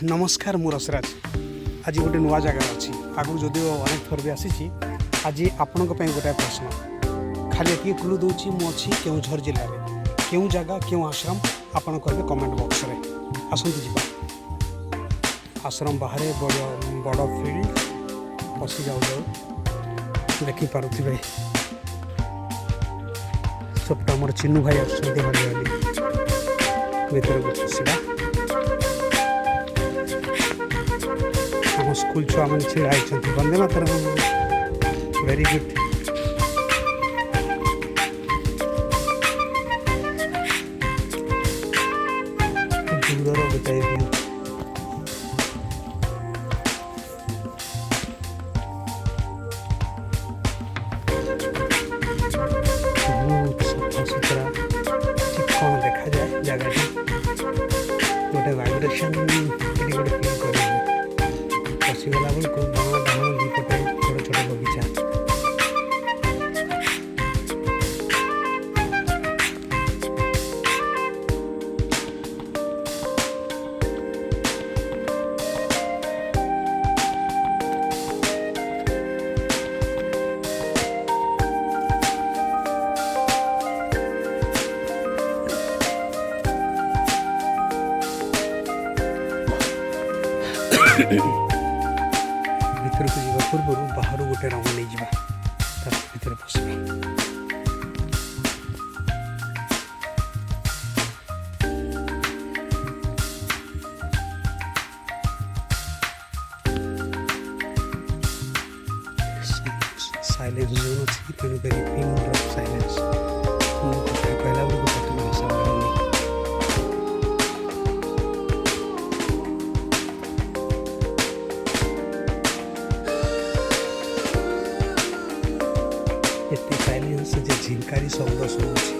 नमस्कार मु रसराज आज गोटे नुआ जगार अच्छी आगु जदिव अनेक थर भी आसी आज आपण गोटे प्रश्न खाली ये क्लू दूची मुझी केउझर जिले में क्यों जगह क्यों आश्रम आपण कहे कमेंट बॉक्स रे आसतु जा आश्रम बाहर बड़ फील्ड पशि जाऊ जाऊ देखिपे सबटा मोर चिन्नू भाई भर पशिया स्कूल छुआ मैंने छिड़ा वंदे मातरम वेरी गुड दूर गोटे व्यू बहुत सफा सुतरा चिकन देखा जाए जगह गोटे वाइब्रेशन गोटे फील कर पशिगला बेलू गाँ डाण दुपटे छोट छोट बगीचा भीतर को जावा पूर्व बाहर गोटे राउंड नहीं जावा भीतर पशा साइलेंस जोन अच्छी तेणुक पिन ड्रप साइलेंस कथा कहला बेलू कथा भाषा बाहर एते साइलेंस जे झिंकारी शब्द शुणुछि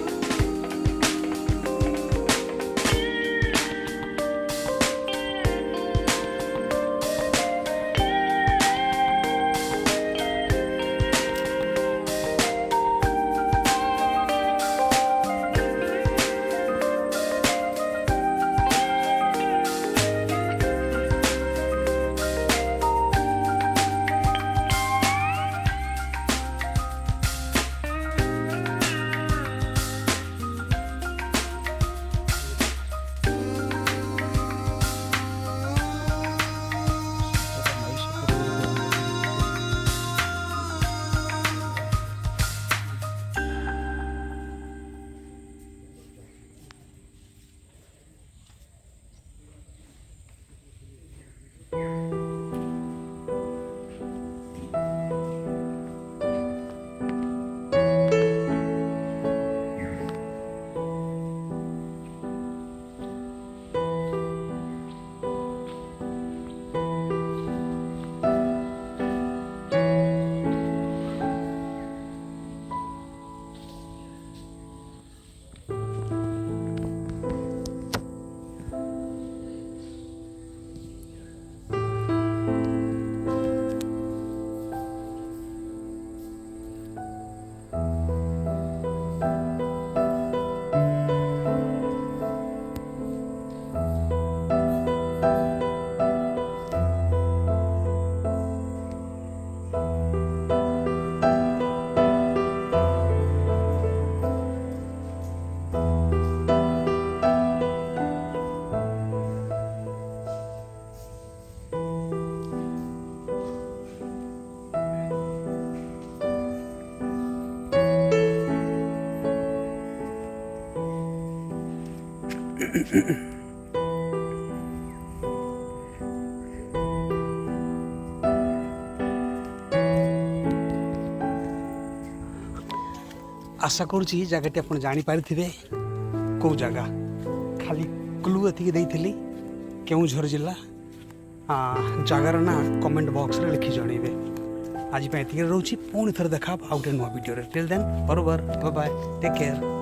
आशा करुँची जगह आप जापारे कौ जगह खाली क्लू एति देती केउझर जिला जगार ना कमेंट बॉक्स रे लिखि जनइबे आज एति रोची पुणी थर देखा आउ गोटे नुआ video till then bye bye take care.